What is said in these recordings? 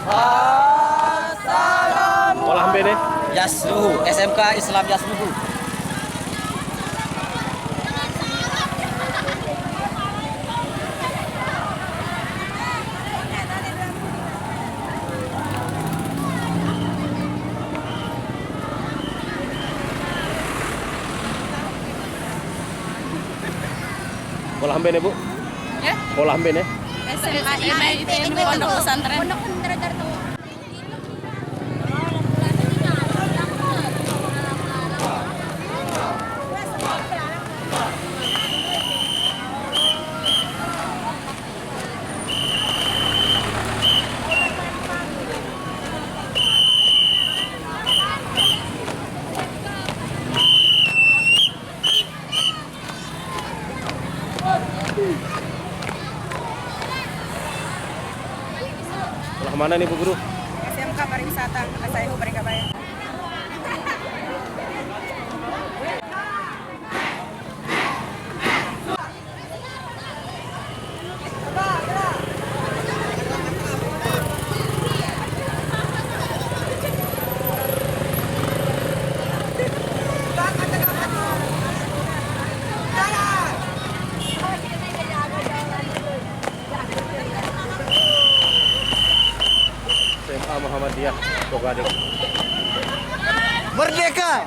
Assalamualaikum. Olah bene. Yasluhu, SMK Islam Yasluhu. Olah bene, Bu. Ya? Olah bene. SMK IMIT Pondok Pesantren. Pondok Pesantren tuh. Olah mana nih, Bu Guru? SMK Pariwisata, Asaihu Parikabaya. SMA Muhammadiyah Bogading. Merdeka.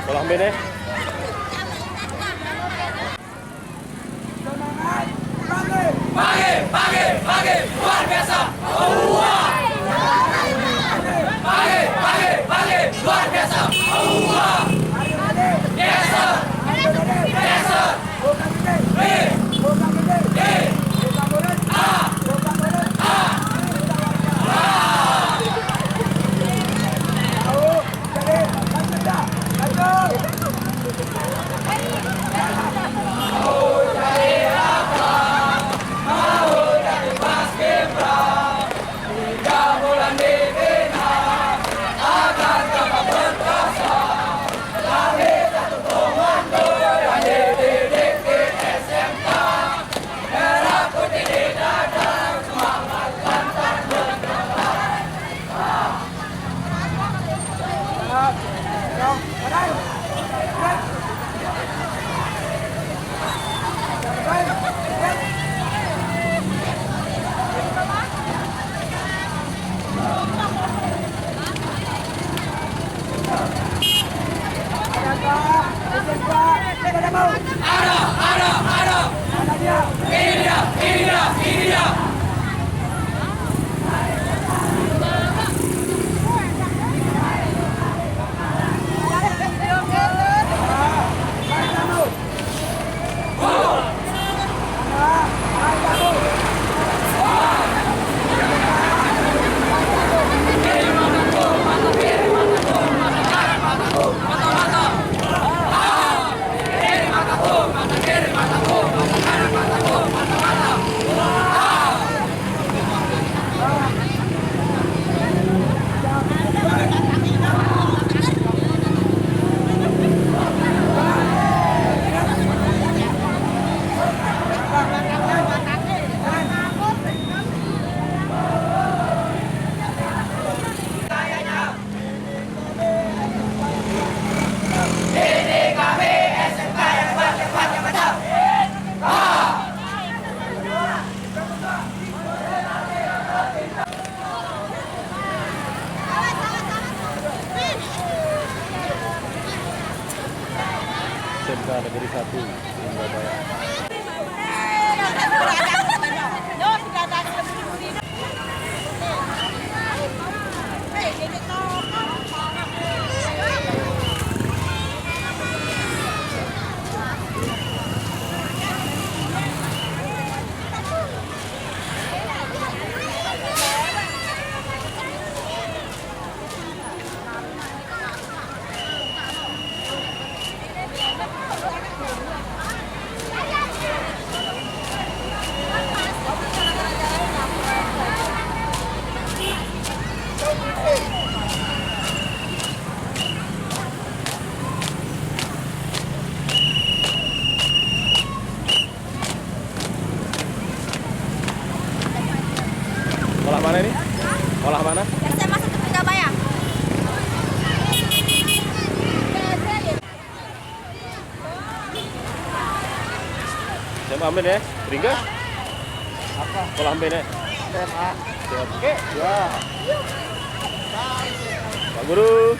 Olah bene. Pagi, luar biasa. Allah. Pagi, luar biasa. Allah. Biasa. Ada. Ini dia. SMK Negeri 1 Surabaya. Sekolah mana ini? Sekolah mana? SMA 1 Surabaya. SMA Amin ya? Ringga? Apa? Sekolah Amin ya? SMA. Oke. Ya. Pak Guru.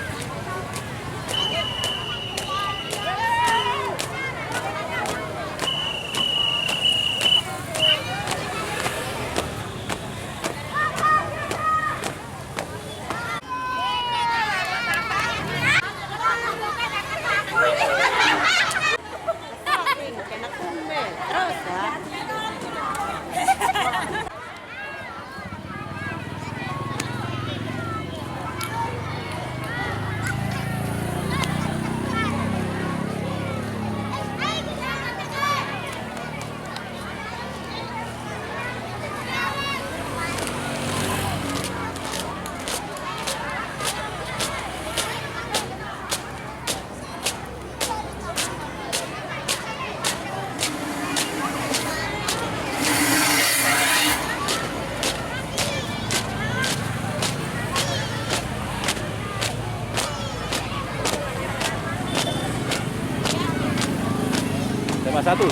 SMA 1.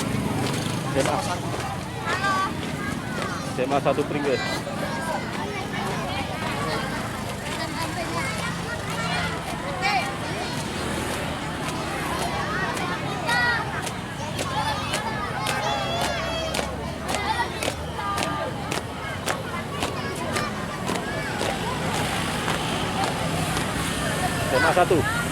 SMA 1 Pringles. SMA 1.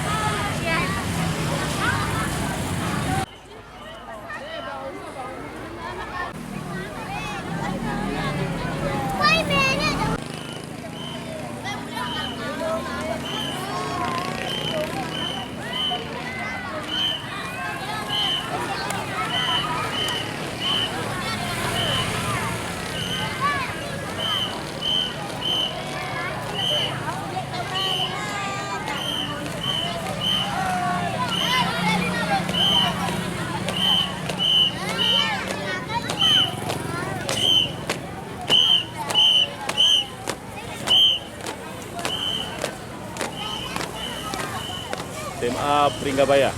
SMA Pringgabaya.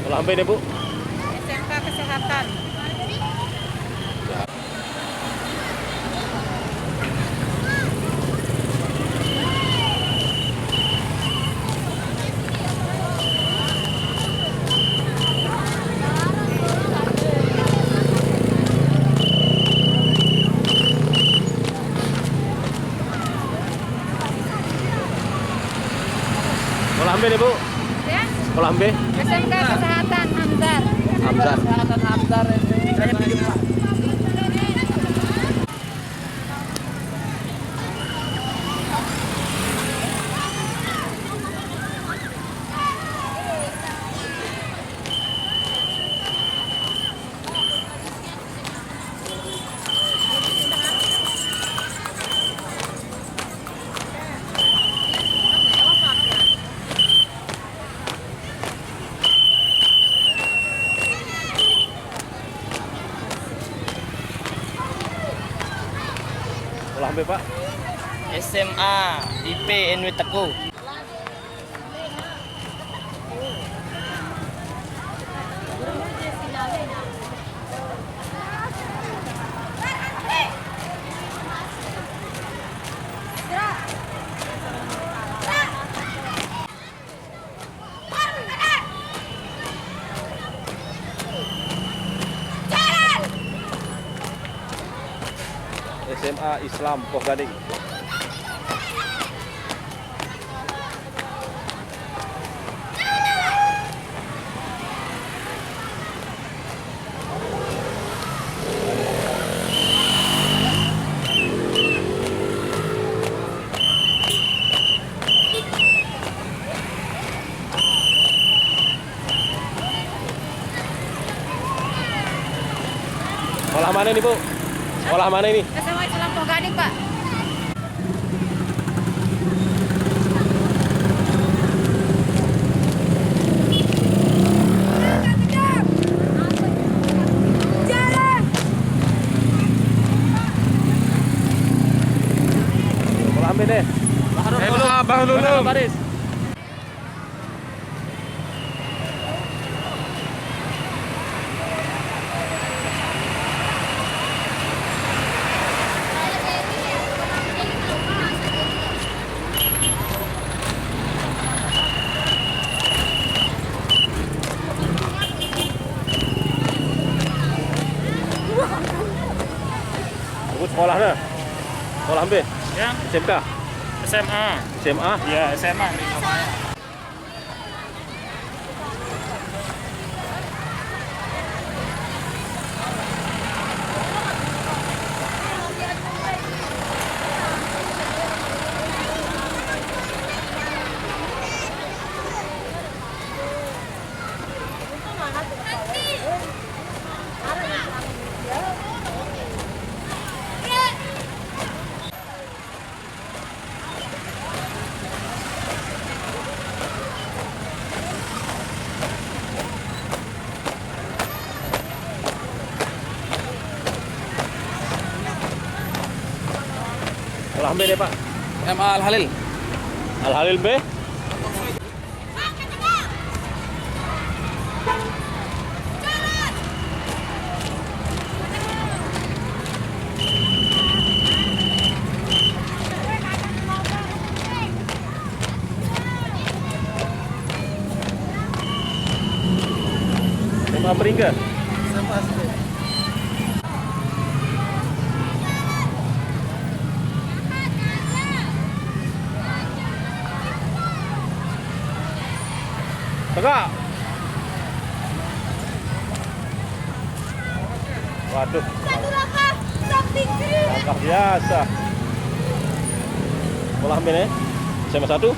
Sekolah apa ini, Bu? SMK Kesehatan. Sekolah apa ini, Bu? Ya, Sekolah apa? SMK Kesehatan Hamzar. Hamzar. Hamzar ini. Saya pinjam Pak. Sekolah apa, Pak? SMA IP NW Teku. SMA Islam Poh Gading. Sekolah mana ini, Bu? Sekolah mana ini? SMA Islam Poh Gading, Pak. Sekolah ambil deh. Bahrul Baris. Sekolahnya? Sekolah ambil? Ya, SMK? SMA. SMA? Ya, SMA di Surabaya. Sekolah ambil deh, Pak. SMA Al Halil. Al Halil B. SMA Peringga. Tegak. Waduh. Langkah biasa. Sekolah ambil ya. SMA 1.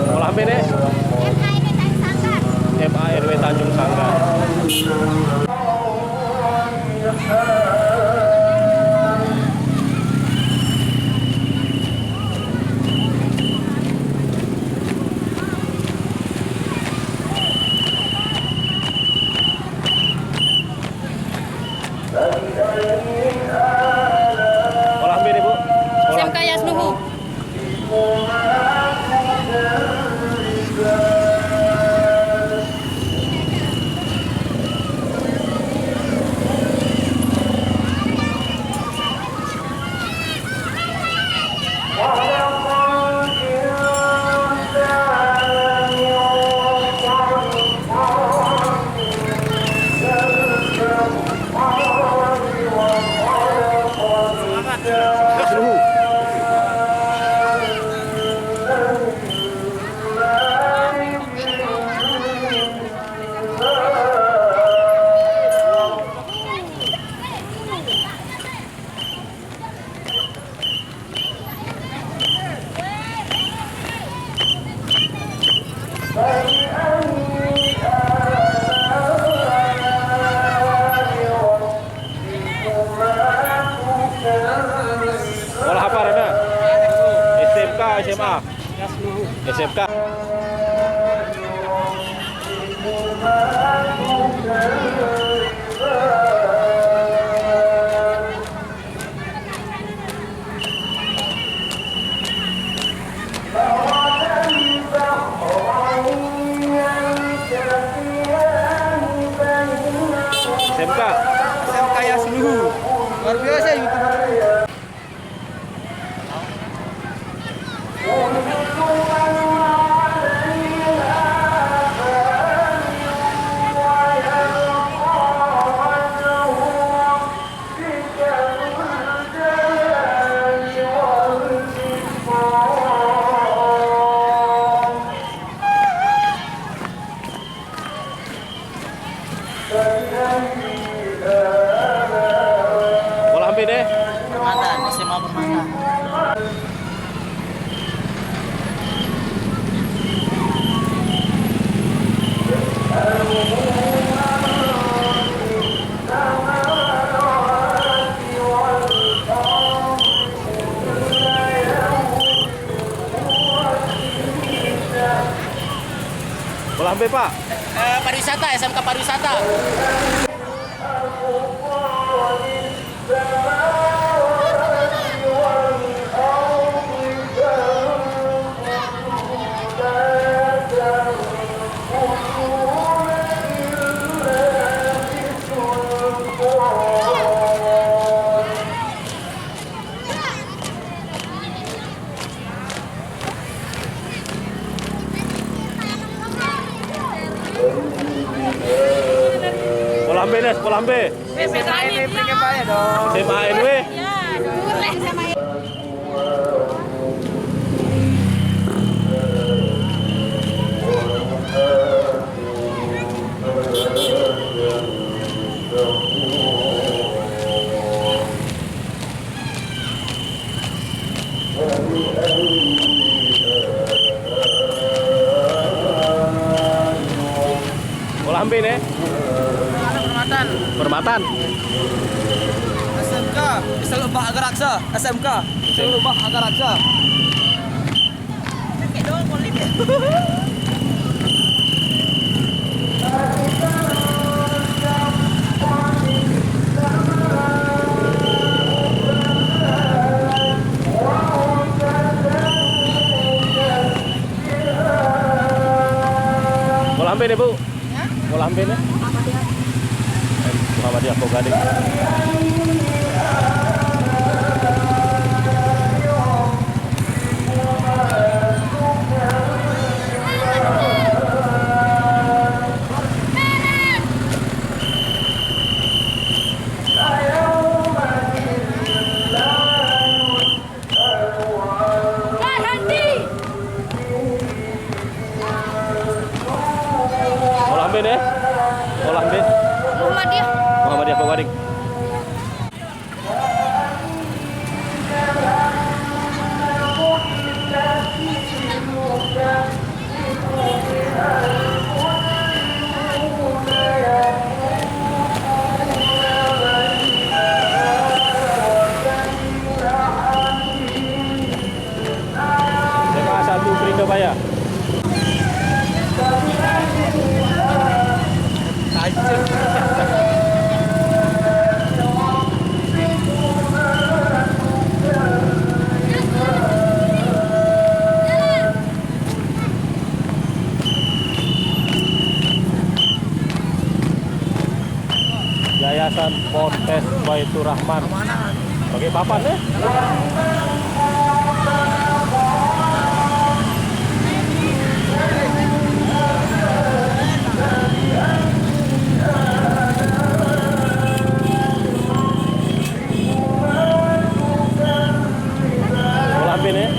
Sekolah ambil ya. MARW Tanjung Sanggar. Sekolah ambil nih, Bu. Sekolah. SMK Yasnuhu. Sekolah apa, Rana? SMK, SMA? SMK. SMK. Luar biasa YouTuber. Bola ambil deh. Permata, SMA Permata. Bola ambil Pak. Pariwisata, SMK Pariwisata. Bola ambil deh, bola ambil. SMA NW Pak ya dong. SMA NW. Ya, boleh sama Bola ambil deh. Permatan. Permatan. SMK, bisa lubah agar raksa. SMK, bisa lubah agar raksa. Bola ambil deh Bu. Bola ambil deh. Muhammadiyah Pogading. Bola ambil deh. Bola ambil. Muhammadiyah. Muhammadiyah Pogading. SMA 1 Pringgebaya. Yayasan Ponpes Baitur Rahman. Pakai papan deh. Bola ambil deh.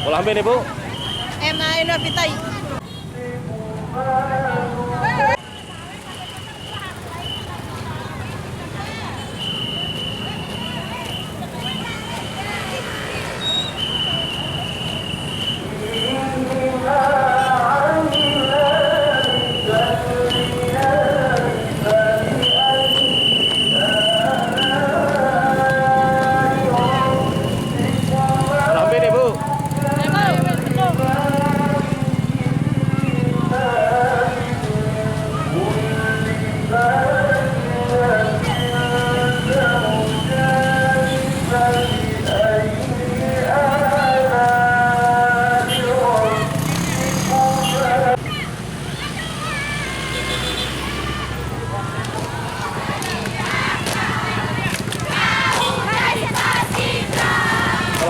Bola ambil deh Bu. MA Novitai.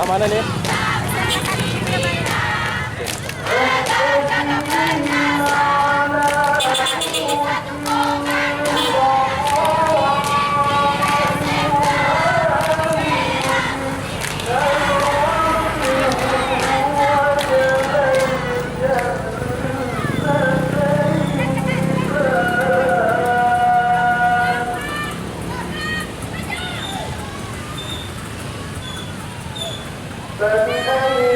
Sekolah mana nih? Bagi kami